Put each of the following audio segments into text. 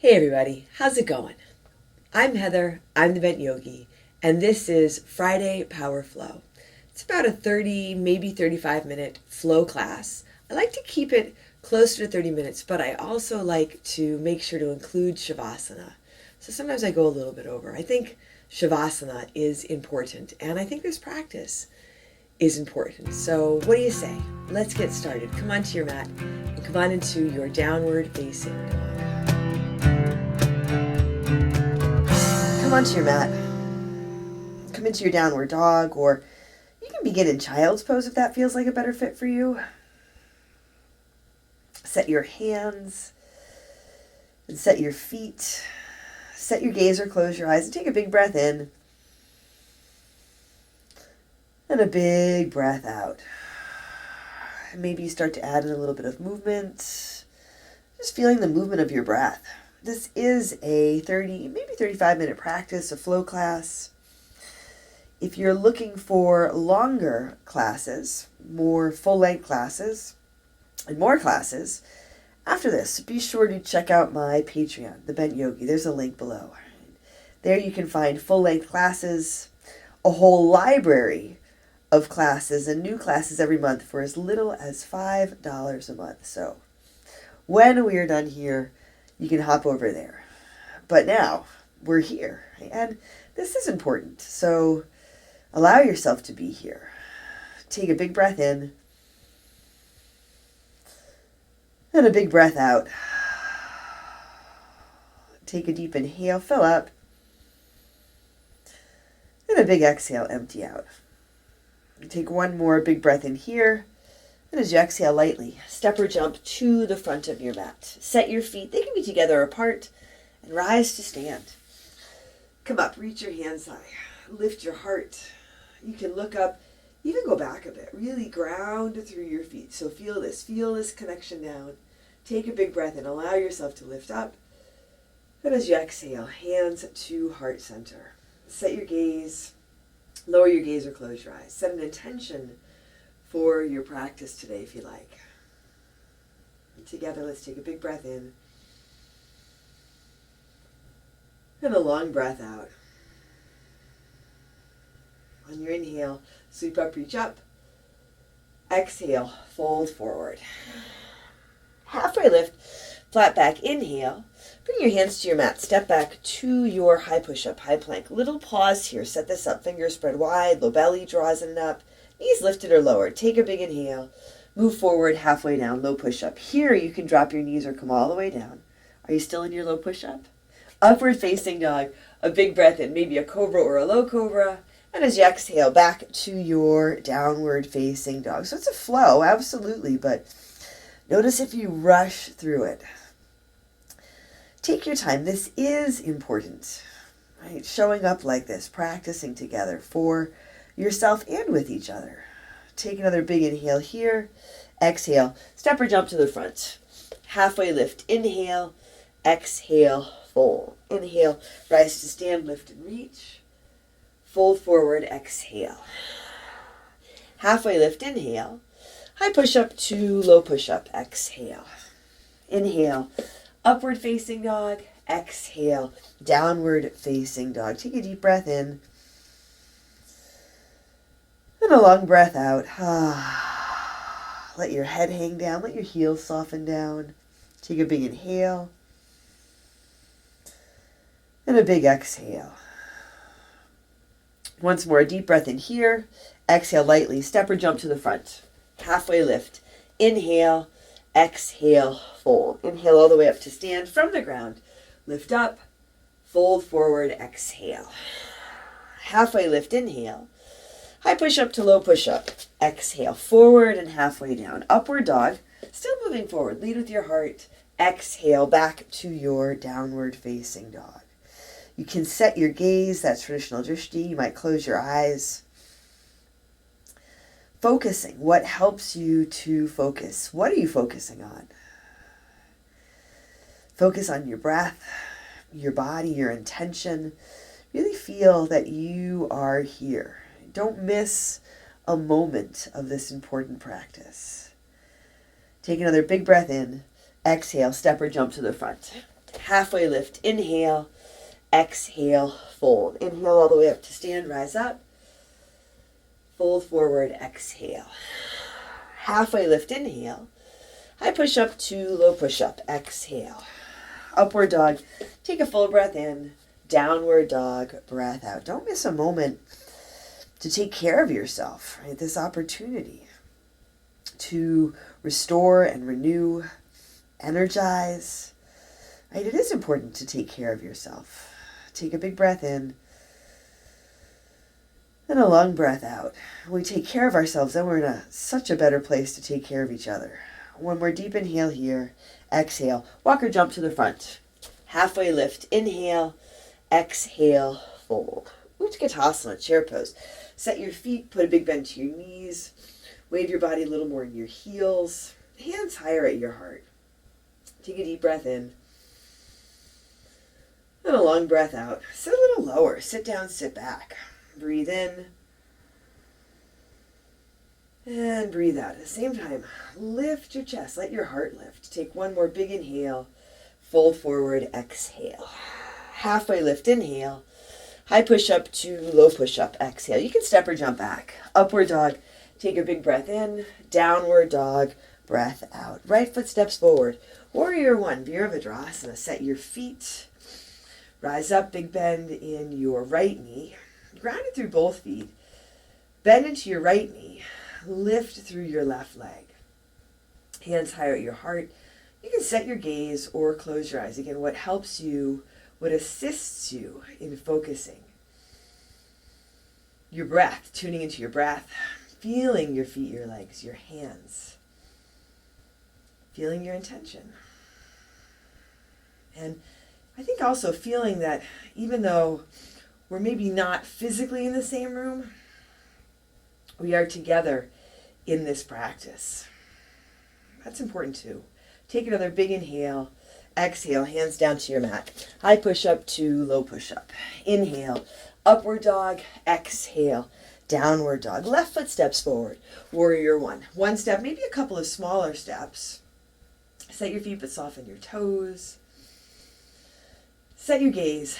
Hey everybody, how's it going? I'm Heather, I'm the Bent Yogi, and this is Friday Power Flow. It's about a 30, maybe 35-minute flow class. I like to keep it closer to 30 minutes, but I also like to make sure to include Shavasana. So sometimes I go a little bit over. I think Shavasana is important, and I think this practice is important. So what do you say? Let's get started. Come onto your mat and come on into your downward facing dog. Come onto your mat, come into your downward dog, or you can begin in child's pose if that feels like a better fit for you. Set your hands and set your feet. Set your gaze or close your eyes and take a big breath in and a big breath out. Maybe you start to add in a little bit of movement, just feeling the movement of your breath. This is a 30, maybe 35-minute practice, a flow class. If you're looking for longer classes, more full-length classes, and more classes, after this, be sure to check out my Patreon, The Bent Yogi. There's a link below. There you can find full-length classes, a whole library of classes, and new classes every month for as little as $5 a month. So when we are done here, you can hop over there. But now we're here, and this is important. So allow yourself to be here. Take a big breath in and a big breath out. Take a deep inhale, fill up, and a big exhale, empty out. Take one more big breath in here. And as you exhale lightly, step or jump to the front of your mat. Set your feet, they can be together apart, and rise to stand. Come up, reach your hands high, lift your heart. You can look up, even go back a bit, really ground through your feet. So feel this connection down. Take a big breath in, allow yourself to lift up. And as you exhale, hands to heart center. Set your gaze, lower your gaze or close your eyes. Set an intention for your practice today, if you like. And together, let's take a big breath in and a long breath out. On your inhale, sweep up, reach up. Exhale, fold forward. Halfway lift, flat back, inhale. Bring your hands to your mat. Step back to your high push-up, high plank. Little pause here. Set this up. Fingers spread wide. Low belly draws in and up. Knees lifted or lowered. Take a big inhale. Move forward, halfway down, low push-up. Here you can drop your knees or come all the way down. Are you still in your low push-up? Upward facing dog. A big breath in, maybe a cobra or a low cobra. And as you exhale, back to your downward facing dog. So it's a flow, absolutely, but notice if you rush through it. Take your time. This is important, right? Showing up like this, practicing together for yourself and with each other. Take another big inhale here. Exhale, step or jump to the front. Halfway lift, inhale, exhale, fold. Inhale, rise to stand, lift and reach. Fold forward, exhale. Halfway lift, inhale. High push-up to low push-up, exhale. Inhale, upward facing dog. Exhale, downward facing dog. Take a deep breath in. And a long breath out. Let your head hang down. Let your heels soften down. Take a big inhale. And a big exhale. Once more, a deep breath in here. Exhale lightly. Step or jump to the front. Halfway lift. Inhale. Exhale. Fold. Inhale all the way up to stand from the ground. Lift up. Fold forward. Exhale. Halfway lift. Inhale. High push-up to low push-up. Exhale, forward and halfway down. Upward dog, still moving forward. Lead with your heart. Exhale, back to your downward facing dog. You can set your gaze, that's traditional drishti. You might close your eyes. Focusing, what helps you to focus? What are you focusing on? Focus on your breath, your body, your intention. Really feel that you are here. Don't miss a moment of this important practice. Take another big breath in. Exhale, step or jump to the front. Halfway lift, inhale, exhale, fold. Inhale all the way up to stand, rise up. Fold forward, exhale. Halfway lift, inhale. High push up to low push up, exhale. Upward dog, take a full breath in. Downward dog, breath out. Don't miss a moment to take care of yourself, right? This opportunity to restore and renew, energize, right? It is important to take care of yourself. Take a big breath in and a long breath out. When we take care of ourselves, then we're in such a better place to take care of each other. One more deep inhale here. Exhale. Walk or jump to the front. Halfway lift. Inhale. Exhale. Fold. Utkatasana, chair pose. Set your feet. Put a big bend to your knees. Wave your body a little more in your heels. Hands higher at your heart. Take a deep breath in. And a long breath out. Sit a little lower. Sit down, sit back. Breathe in. And breathe out. At the same time, lift your chest. Let your heart lift. Take one more big inhale. Fold forward. Exhale. Halfway lift. Inhale. High push up to low push up. Exhale. You can step or jump back. Upward dog. Take a big breath in. Downward dog. Breath out. Right foot steps forward. Warrior one. Virabhadrasana. Set your feet. Rise up. Big bend in your right knee. Grounded through both feet. Bend into your right knee. Lift through your left leg. Hands higher at your heart. You can set your gaze or close your eyes. Again, what helps you, what assists you in focusing. Your breath, tuning into your breath, feeling your feet, your legs, your hands. Feeling your intention. And I think also feeling that even though we're maybe not physically in the same room, we are together in this practice. That's important too. Take another big inhale. Exhale, hands down to your mat. High push up to low push up. Inhale, upward dog. Exhale, downward dog. Left foot steps forward. Warrior one. One step, maybe a couple of smaller steps. Set your feet but soften your toes. Set your gaze,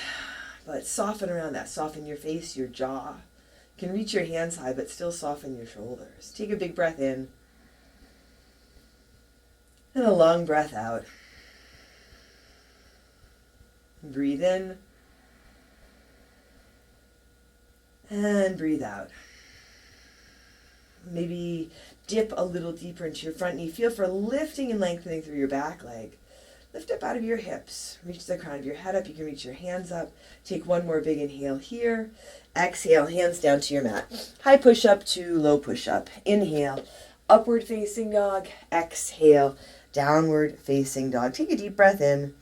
but soften around that. Soften your face, your jaw. You can reach your hands high, but still soften your shoulders. Take a big breath in. And a long breath out. Breathe in. And breathe out. Maybe dip a little deeper into your front knee. Feel for lifting and lengthening through your back leg. Lift up out of your hips. Reach the crown of your head up. You can reach your hands up. Take one more big inhale here. Exhale, hands down to your mat. High push up to low push up. Inhale, upward facing dog. Exhale, downward facing dog. Take a deep breath in.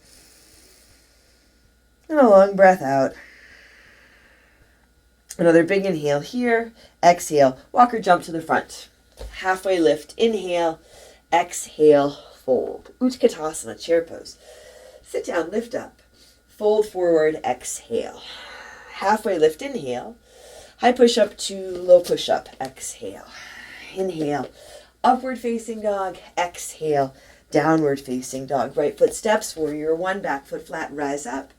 And a long breath out. Another big inhale here. Exhale, walk or jump to the front. Halfway lift. Inhale, exhale, fold. Utkatasana, chair pose. Sit down, lift up. Fold forward, exhale. Halfway lift, inhale. High push up to low push up, exhale. Inhale, upward facing dog. Exhale, downward facing dog. Right foot steps, warrior one, back foot flat, rise up.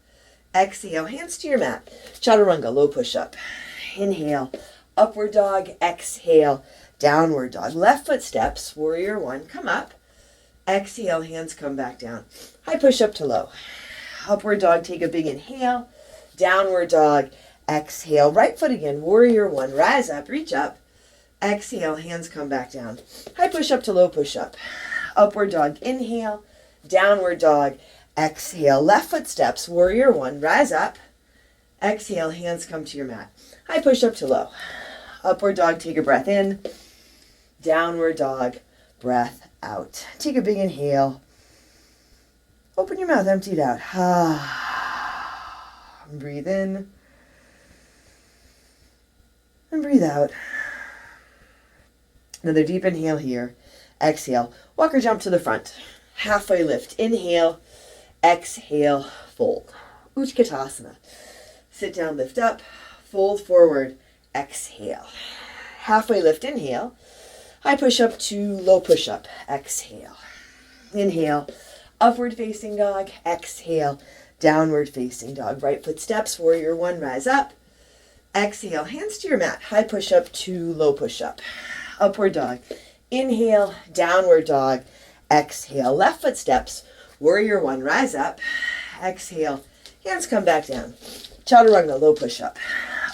Exhale, hands to your mat. Chaturanga, low push up. Inhale, upward dog. Exhale, downward dog. Left foot steps, warrior one, come up. Exhale, hands come back down. High push up to low. Upward dog, take a big inhale. Downward dog, exhale. Right foot again, warrior one, rise up, reach up. Exhale, hands come back down. High push up to low push up. Upward dog, inhale. Downward dog, exhale. Left foot steps, warrior one, rise up. Exhale, hands come to your mat. High push up to low. Upward dog, take a breath in. Downward dog, breath out. Take a big inhale. Open your mouth, empty it out. Breathe in. And breathe out. Another deep inhale here. Exhale. Walk or jump to the front. Halfway lift. Inhale. Exhale. Fold. Utkatasana. Sit down, lift up. Fold forward. Exhale. Halfway lift. Inhale. High push up to low push up. Exhale. Inhale. Upward facing dog. Exhale. downward facing dog. Right foot steps, warrior one, rise up. Exhale, hands to your mat. High push-up to low push-up. Upward dog. Inhale, downward dog. Exhale, left foot steps. Warrior one, rise up. Exhale, hands come back down. Chaturanga, low push-up.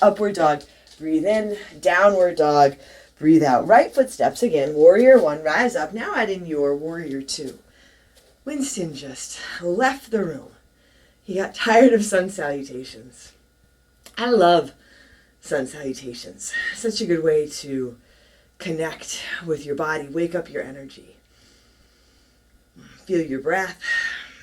Upward dog, breathe in. Downward dog, breathe out. Right foot steps again. Warrior one, rise up. Now add in your warrior two. Winston just left the room. He got tired of sun salutations. I love sun salutations. Such a good way to connect with your body, wake up your energy. Feel your breath,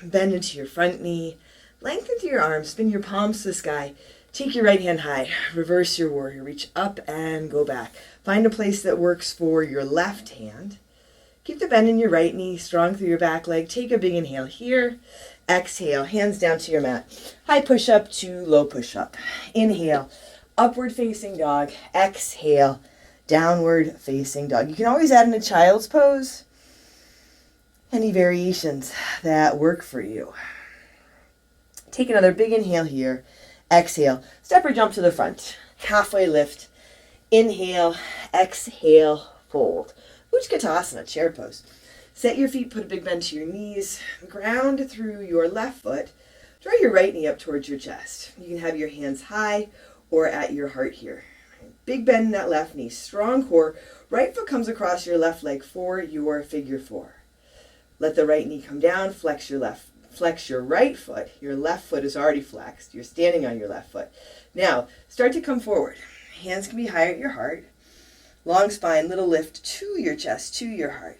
bend into your front knee, lengthen through your arms, spin your palms to the sky, take your right hand high, reverse your warrior, reach up and go back. Find a place that works for your left hand. Keep the bend in your right knee, strong through your back leg. Take a big inhale here. Exhale, hands down to your mat. High push-up to low push-up. Inhale, upward facing dog. Exhale, downward facing dog. You can always add in a child's pose. Any variations that work for you. Take another big inhale here. Exhale, step or jump to the front. Halfway lift. Inhale, exhale, fold. Kunasana, chair pose. Set your feet, put a big bend to your knees. Ground through your left foot. Draw your right knee up towards your chest. You can have your hands high or at your heart here. Big bend in that left knee. Strong core. Right foot comes across your left leg for your figure four. Let the right knee come down. Flex your right foot. Your left foot is already flexed. You're standing on your left foot. Now, start to come forward. Hands can be higher at your heart. Long spine, little lift to your chest, to your heart.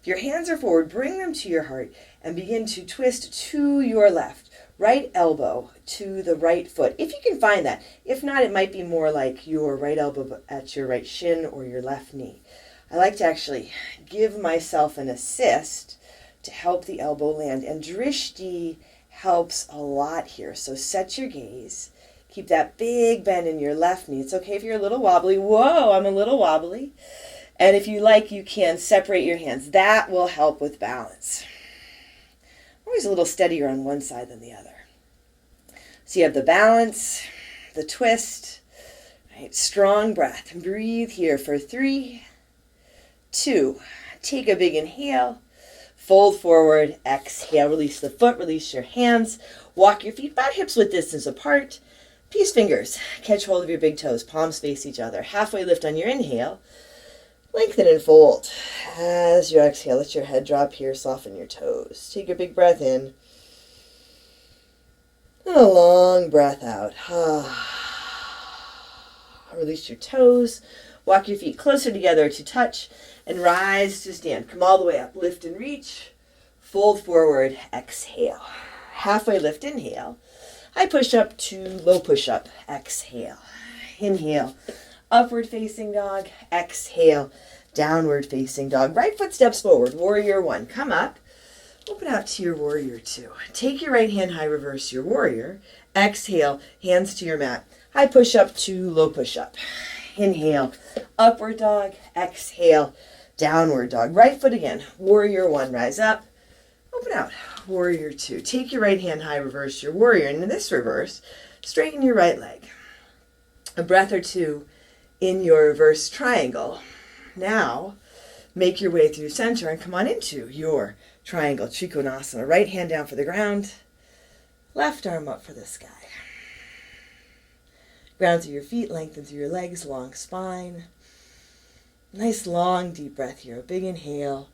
If your hands are forward, bring them to your heart and begin to twist to your left. Right elbow to the right foot, if you can find that. If not, it might be more like your right elbow at your right shin or your left knee. I like to actually give myself an assist to help the elbow land. And drishti helps a lot here. So set your gaze. Keep that big bend in your left knee. It's okay if you're a little wobbly. Whoa, I'm a little wobbly. And if you like, you can separate your hands. That will help with balance. Always a little steadier on one side than the other. So you have the balance, the twist, right? Strong breath. Breathe here for 3, 2. Take a big inhale. Fold forward. Exhale. Release the foot. Release your hands. Walk your feet about hips width distance apart. Peace fingers. Catch hold of your big toes. Palms face each other. Halfway lift on your inhale. Lengthen and fold. As you exhale, let your head drop here. Soften your toes. Take a big breath in. And a long breath out. Release your toes. Walk your feet closer together to touch. And rise to stand. Come all the way up. Lift and reach. Fold forward. Exhale. Halfway lift. Inhale. High push-up to low push-up. Exhale. Inhale. Upward facing dog. Exhale. Downward facing dog. Right foot steps forward. Warrior one. Come up. Open out to your warrior two. Take your right hand high. Reverse your warrior. Exhale. Hands to your mat. High push-up to low push-up. Inhale. Upward dog. Exhale. Downward dog. Right foot again. Warrior one. Rise up. Open out. Warrior two. Take your right hand high. Reverse your warrior. And in this reverse, straighten your right leg. A breath or two in your reverse triangle. Now, make your way through center and come on into your triangle. Trikonasana. Right hand down for the ground. Left arm up for the sky. Ground through your feet. Lengthen through your legs. Long spine. Nice long deep breath here. A big inhale.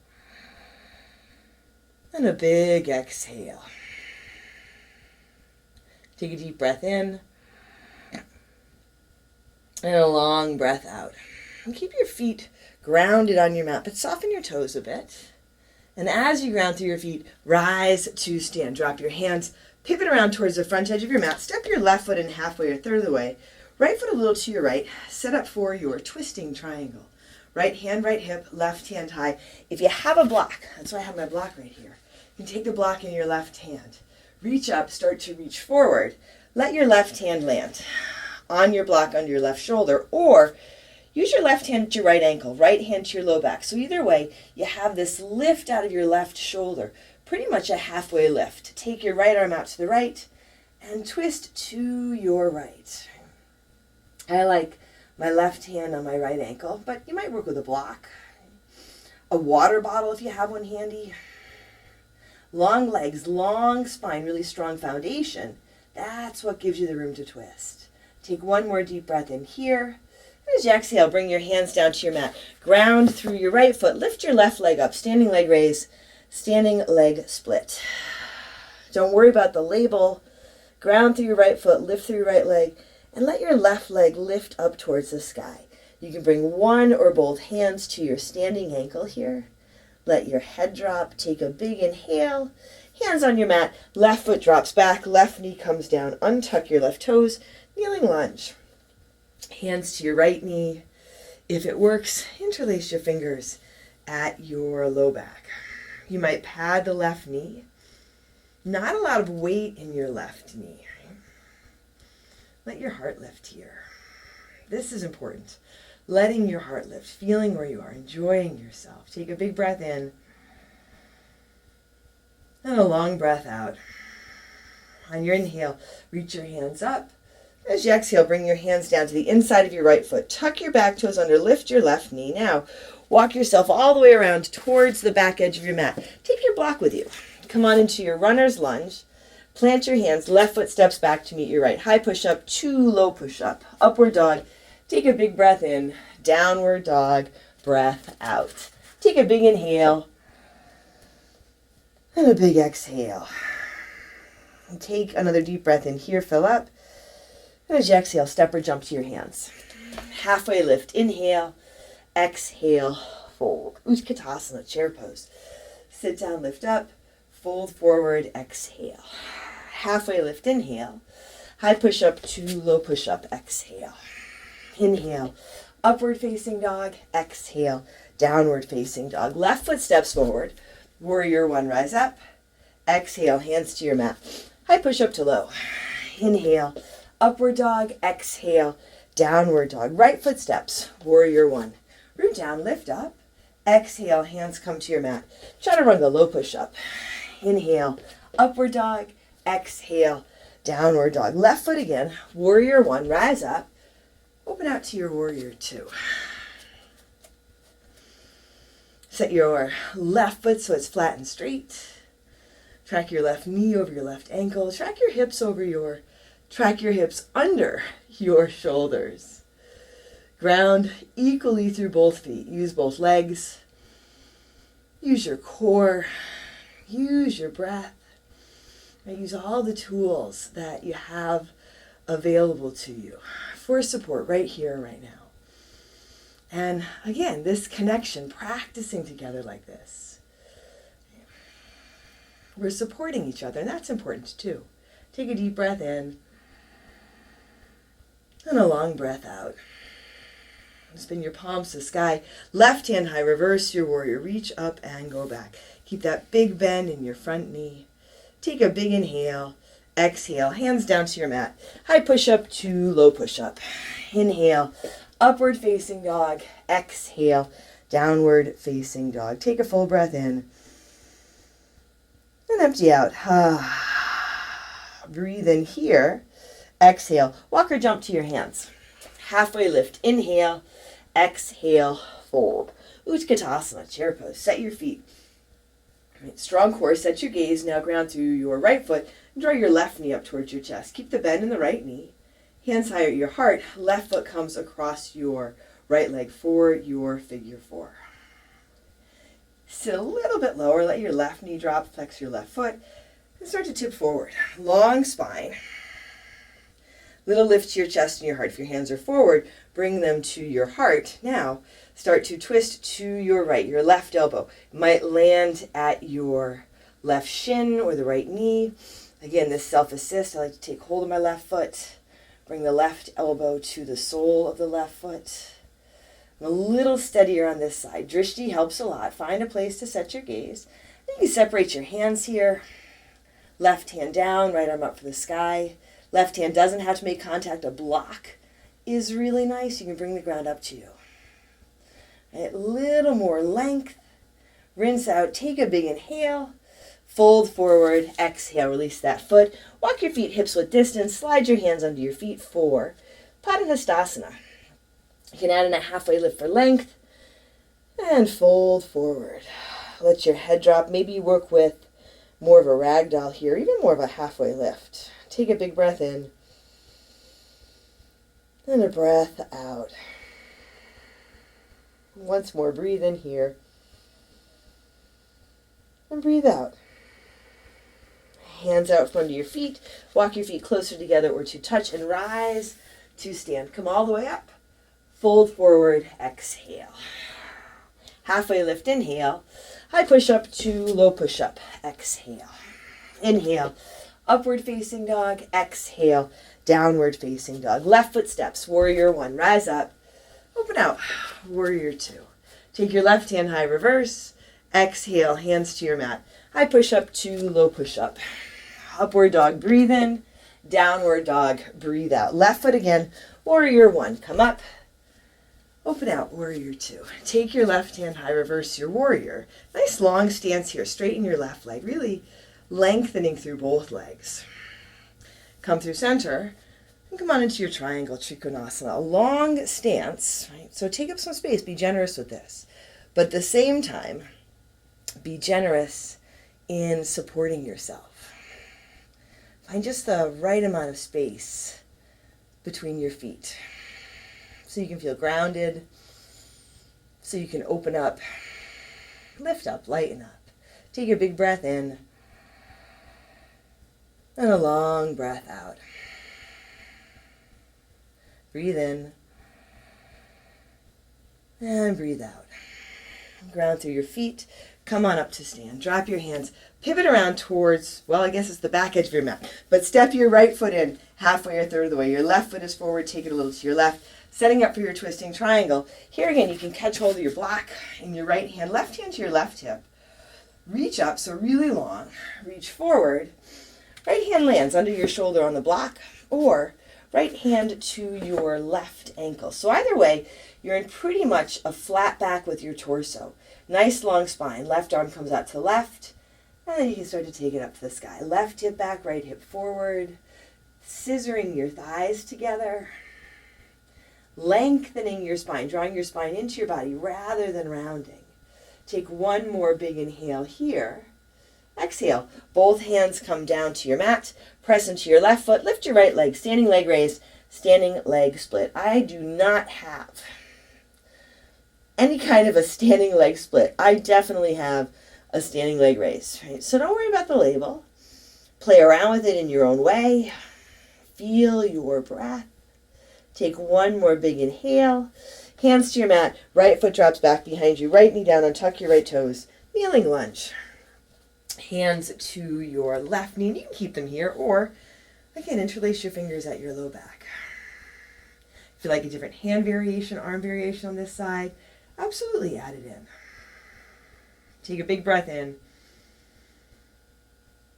And a big exhale. Take a deep breath in. And a long breath out. And keep your feet grounded on your mat, but soften your toes a bit. And as you ground through your feet, rise to stand. Drop your hands, pivot around towards the front edge of your mat. Step your left foot in halfway or third of the way. Right foot a little to your right. Set up for your twisting triangle. Right hand, right hip, left hand high. If you have a block, that's why I have my block right here. You can take the block in your left hand. Reach up, start to reach forward. Let your left hand land on your block under your left shoulder, or use your left hand at your right ankle, right hand to your low back. So either way, you have this lift out of your left shoulder, pretty much a halfway lift. Take your right arm out to the right, and twist to your right. I like my left hand on my right ankle, but you might work with a block. A water bottle if you have one handy. Long legs, long spine, really strong foundation. That's what gives you the room to twist. Take one more deep breath in here. As you exhale, bring your hands down to your mat. Ground through your right foot. Lift your left leg up. Standing leg raise. Standing leg split. Don't worry about the label. Ground through your right foot. Lift through your right leg. And let your left leg lift up towards the sky. You can bring one or both hands to your standing ankle here. Let your head drop. Take a big inhale. Hands on your mat. Left foot drops back. Left knee comes down. Untuck your left toes. Kneeling lunge. Hands to your right knee. If it works, interlace your fingers at your low back. You might pad the left knee. Not a lot of weight in your left knee. Let your heart lift here. This is important. Letting your heart lift, feeling where you are, enjoying yourself. Take a big breath in and a long breath out. On your inhale, reach your hands up. As you exhale, bring your hands down to the inside of your right foot. Tuck your back toes under, lift your left knee. Now, walk yourself all the way around towards the back edge of your mat. Take your block with you. Come on into your runner's lunge. Plant your hands, left foot steps back to meet your right. High push-up to low push-up. Upward dog. Take a big breath in. Downward dog. Breath out. Take a big inhale. And a big exhale. And take another deep breath in here. Fill up. And as you exhale, step or jump to your hands. Halfway lift. Inhale. Exhale. Fold. Utkatasana, chair pose. Sit down, lift up. Fold forward. Exhale. Halfway lift. Inhale. High push up to low push up. Exhale. Inhale. Upward facing dog. Exhale. Downward facing dog. Left foot steps forward. Warrior one. Rise up. Exhale. Hands to your mat. High push up to low. Inhale. Upward dog, exhale, downward dog. Right foot steps, warrior one. Root down, lift up. Exhale, hands come to your mat. Chaturanga, low push up. Inhale, upward dog, exhale, downward dog. Left foot again, warrior one, rise up. Open out to your warrior two. Set your left foot so it's flat and straight. Track your left knee over your left ankle. Track your hips under your shoulders. Ground equally through both feet. Use both legs. Use your core. Use your breath. Use all the tools that you have available to you for support right here, right now. And again, this connection, practicing together like this. We're supporting each other, and that's important too. Take a deep breath in. And a long breath out. Spin your palms to the sky. Left hand high, reverse your warrior. Reach up and go back. Keep that big bend in your front knee. Take a big inhale. Exhale, hands down to your mat. High push up to low push up. Inhale, upward facing dog. Exhale, downward facing dog. Take a full breath in. And empty out. Breathe in here. Exhale. Walk or jump to your hands. Halfway lift. Inhale. Exhale. Fold. Utkatasana, chair pose. Set your feet. Strong core. Set your gaze. Now ground through your right foot. And draw your left knee up towards your chest. Keep the bend in the right knee. Hands higher at your heart. Left foot comes across your right leg for your figure four. Sit a little bit lower. Let your left knee drop. Flex your left foot. And start to tip forward. Long spine. Little lift to your chest and your heart. If your hands are forward, bring them to your heart. Now, start to twist to your right. Your left elbow might land at your left shin or the right knee. Again, this self-assist. I like to take hold of my left foot. Bring the left elbow to the sole of the left foot. I'm a little steadier on this side. Drishti helps a lot. Find a place to set your gaze. You can separate your hands here. Left hand down, right arm up for the sky. Left hand doesn't have to make contact. A block is really nice. You can bring the ground up to you. A little more length. Rinse out. Take a big inhale. Fold forward, exhale, release that foot. Walk your feet hips width distance, slide your hands under your feet. 4, Padangusthasana. You can add in a halfway lift for length, and fold forward. Let your head drop. Maybe you work with more of a ragdoll here, even more of a halfway lift. Take a big breath in, and a breath out. Once more, breathe in here, and breathe out. Hands out from under your feet. Walk your feet closer together or to touch and rise to stand. Come all the way up. Fold forward, exhale. Halfway lift, inhale. High push-up to low push-up, exhale. Inhale, upward facing dog, exhale, downward facing dog. Left foot steps, warrior 1, rise up, open out, warrior 2. Take your left hand high reverse, exhale, hands to your mat. High push-up to low push-up. Upward dog, breathe in. Downward dog, breathe out. Left foot again, warrior 1. Come up, open out, warrior 2. Take your left hand high, reverse your warrior. Nice long stance here. Straighten your left leg, really lengthening through both legs. Come through center and come on into your triangle, Trikonasana. A long stance, right? So take up some space. Be generous with this. But at the same time, be generous in supporting yourself. Find just the right amount of space between your feet so you can feel grounded, so you can open up, lift up, lighten up. Take a big breath in and a long breath out. Breathe in and breathe out. Ground through your feet. Come on up to stand. Drop your hands. Pivot around towards, well, I guess it's the back edge of your mat. But step your right foot in halfway or third of the way. Your left foot is forward. Take it a little to your left. Setting up for your twisting triangle. Here again, you can catch hold of your block in your right hand. Left hand to your left hip. Reach up, so really long. Reach forward. Right hand lands under your shoulder on the block, or right hand to your left ankle. So either way, you're in pretty much a flat back with your torso. Nice long spine. Left arm comes out to the left, and then you can start to take it up to the sky. Left hip back, right hip forward. Scissoring your thighs together. Lengthening your spine, drawing your spine into your body rather than rounding. Take one more big inhale here. Exhale. Both hands come down to your mat. Press into your left foot. Lift your right leg. Standing leg raise. Standing leg split. I do not have any kind of a standing leg split. I definitely have a standing leg raise. Right? So don't worry about the label. Play around with it in your own way. Feel your breath. Take one more big inhale. Hands to your mat. Right foot drops back behind you. Right knee down. Untuck your right toes. Kneeling lunge. Hands to your left knee. You can keep them here, or again, interlace your fingers at your low back. If you like a different hand variation, arm variation on this side, absolutely add it in. Take a big breath in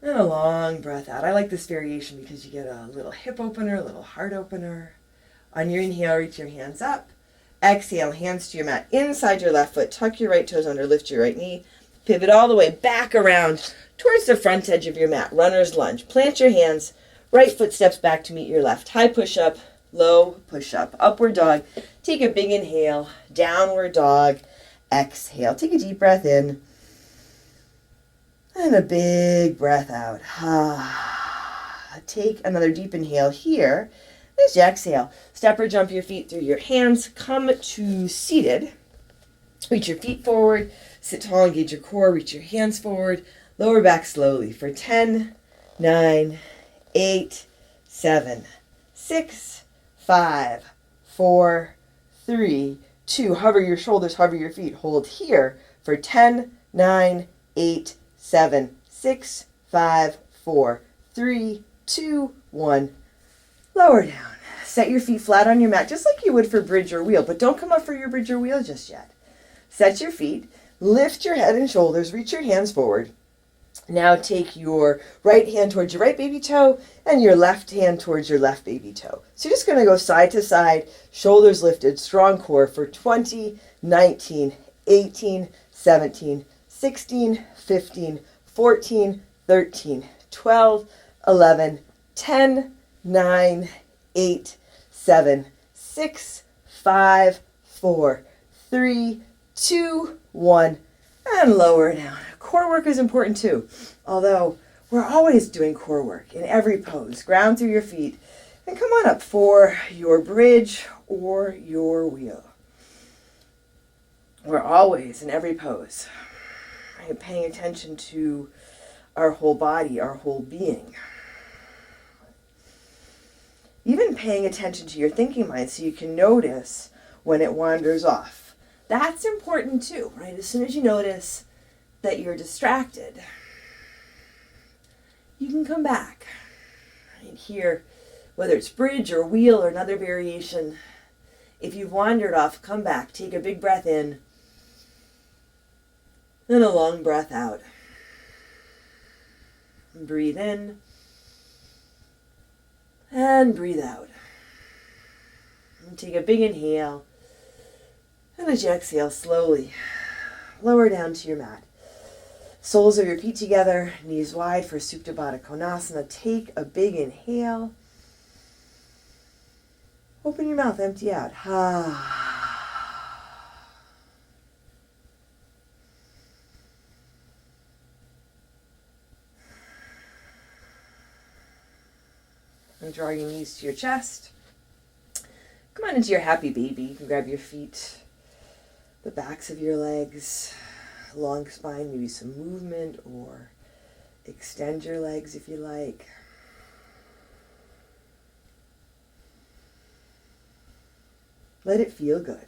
and a long breath out. I like this variation because you get a little hip opener, a little heart opener. On your inhale, reach your hands up. Exhale, hands to your mat. Inside your left foot, tuck your right toes under, lift your right knee. Pivot all the way back around towards the front edge of your mat. Runner's lunge. Plant your hands. Right foot steps back to meet your left. High push-up, low push-up. Upward dog. Take a big inhale. Downward dog. Exhale. Take a deep breath in. And a big breath out. Take another deep inhale here. As you exhale, step or jump your feet through your hands. Come to seated. Reach your feet forward. Sit tall, engage your core. Reach your hands forward. Lower back slowly for 10, 9, 8, 7, 6, 5, 4, 3, 2. Hover your shoulders, hover your feet. Hold here for 10, 9, 8, 7, 6, 5, 4, 3, 2, 1. Lower down. Set your feet flat on your mat, just like you would for bridge or wheel, but don't come up for your bridge or wheel just yet. Set your feet, lift your head and shoulders, reach your hands forward. Now take your right hand towards your right baby toe and your left hand towards your left baby toe. So you're just going to go side to side, shoulders lifted, strong core for 20, 19, 18, 17, 16, 15, 14, 13, 12, 11, 10, 9, 8, 7, 6, 5, 4, 3, 2, 1, and lower down. Core work is important too, although we're always doing core work in every pose. Ground through your feet and come on up for your bridge or your wheel. We're always in every pose, right, paying attention to our whole body, our whole being. Even paying attention to your thinking mind so you can notice when it wanders off. That's important too, right? As soon as you notice that you're distracted, you can come back. Right here, whether it's bridge or wheel or another variation, if you've wandered off, come back. Take a big breath in, then a long breath out. Breathe in and breathe out. And take a big inhale, and as you exhale, slowly lower down to your mat. Soles of your feet together, knees wide for Supta Baddha Konasana. Take a big inhale. Open your mouth, empty out. And draw your knees to your chest. Come on into your happy baby. You can grab your feet, the backs of your legs, long spine, maybe some movement, or extend your legs if you like. Let it feel good.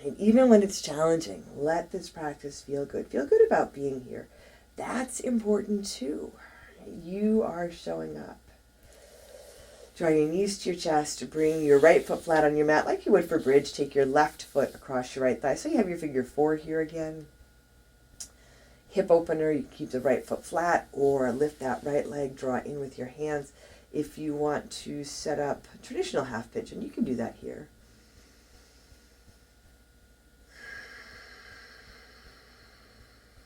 And even when it's challenging, let this practice feel good. Feel good about being here. That's important too. You are showing up. Draw your knees to your chest. Bring your right foot flat on your mat like you would for bridge. Take your left foot across your right thigh. So you have your figure 4 here again. Hip opener, you keep the right foot flat or lift that right leg, draw in with your hands. If you want to set up traditional half pigeon, you can do that here.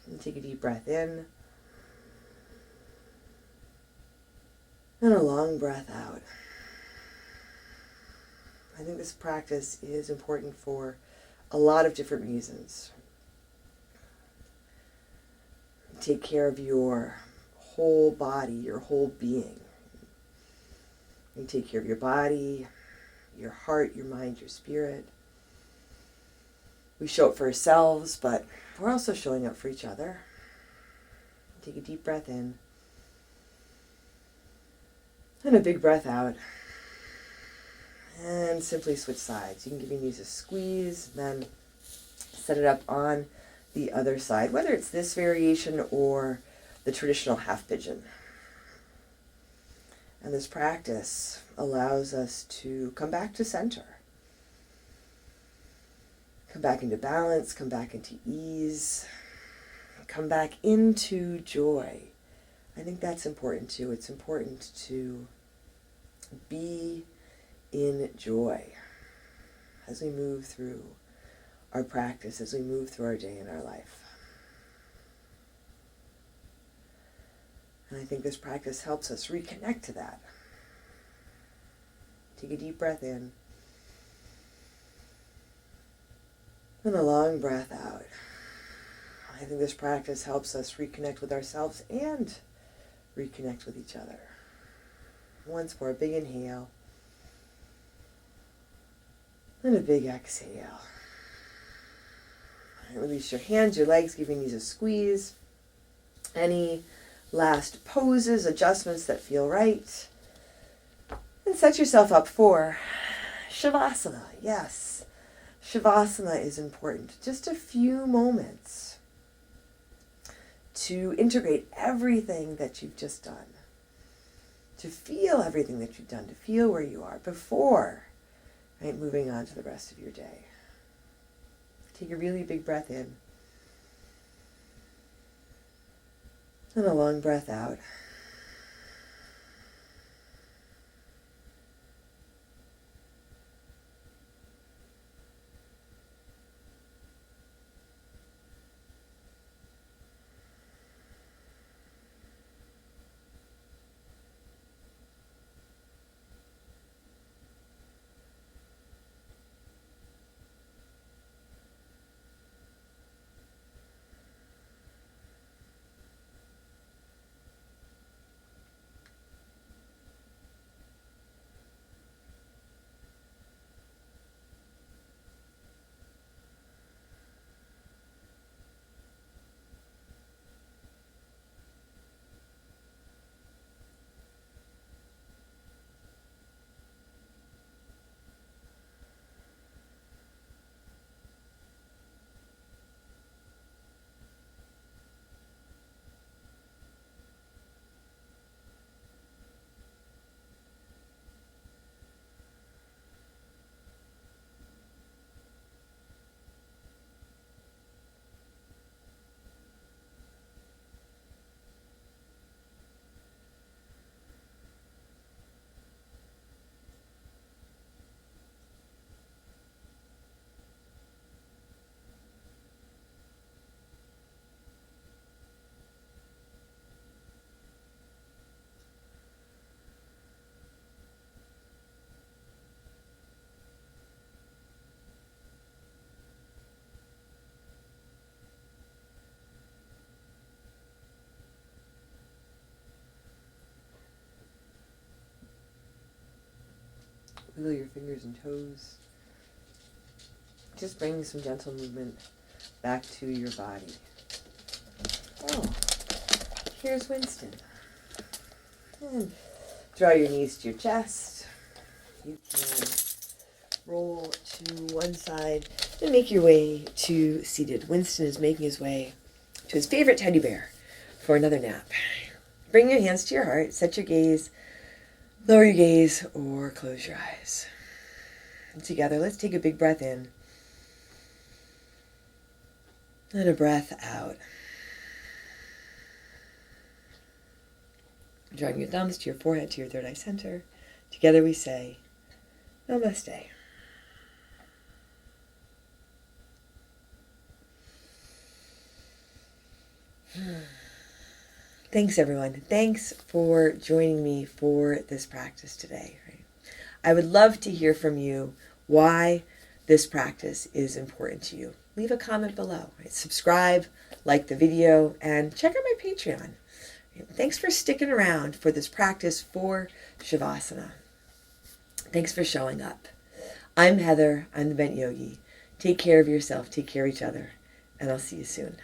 And take a deep breath in. And a long breath out. I think this practice is important for a lot of different reasons. Take care of your whole body, your whole being. You take care of your body, your heart, your mind, your spirit. We show up for ourselves, but we're also showing up for each other. Take a deep breath in. And a big breath out. And simply switch sides. You can give your knees a squeeze, then set it up on the other side, whether it's this variation or the traditional half pigeon. And this practice allows us to come back to center. Come back into balance, come back into ease, come back into joy. I think that's important too. It's important to be in joy as we move through our practice, as we move through our day and our life. And I think this practice helps us reconnect to that. Take a deep breath in. And a long breath out. I think this practice helps us reconnect with ourselves and reconnect with each other. Once more, big inhale. And a big exhale. Release your hands, your legs, give your knees a squeeze. Any last poses, adjustments that feel right. And set yourself up for Shavasana. Yes, Shavasana is important. Just a few moments to integrate everything that you've just done. To feel everything that you've done. To feel where you are before, right, moving on to the rest of your day. Take a really big breath in. And a long breath out. Wiggle your fingers and toes. Just bring some gentle movement back to your body. Oh, here's Winston. And draw your knees to your chest. You can roll to one side and make your way to seated. Winston is making his way to his favorite teddy bear for another nap. Bring your hands to your heart. Set your gaze. Lower your gaze or close your eyes. And together, let's take a big breath in. And a breath out. Drawing your thumbs to your forehead, to your third eye center. Together we say, Namaste. Thanks, everyone. Thanks for joining me for this practice today. I would love to hear from you why this practice is important to you. Leave a comment below. Subscribe, like the video, and check out my Patreon. Thanks for sticking around for this practice for Shavasana. Thanks for showing up. I'm Heather. I'm the Bent Yogi. Take care of yourself. Take care of each other. And I'll see you soon.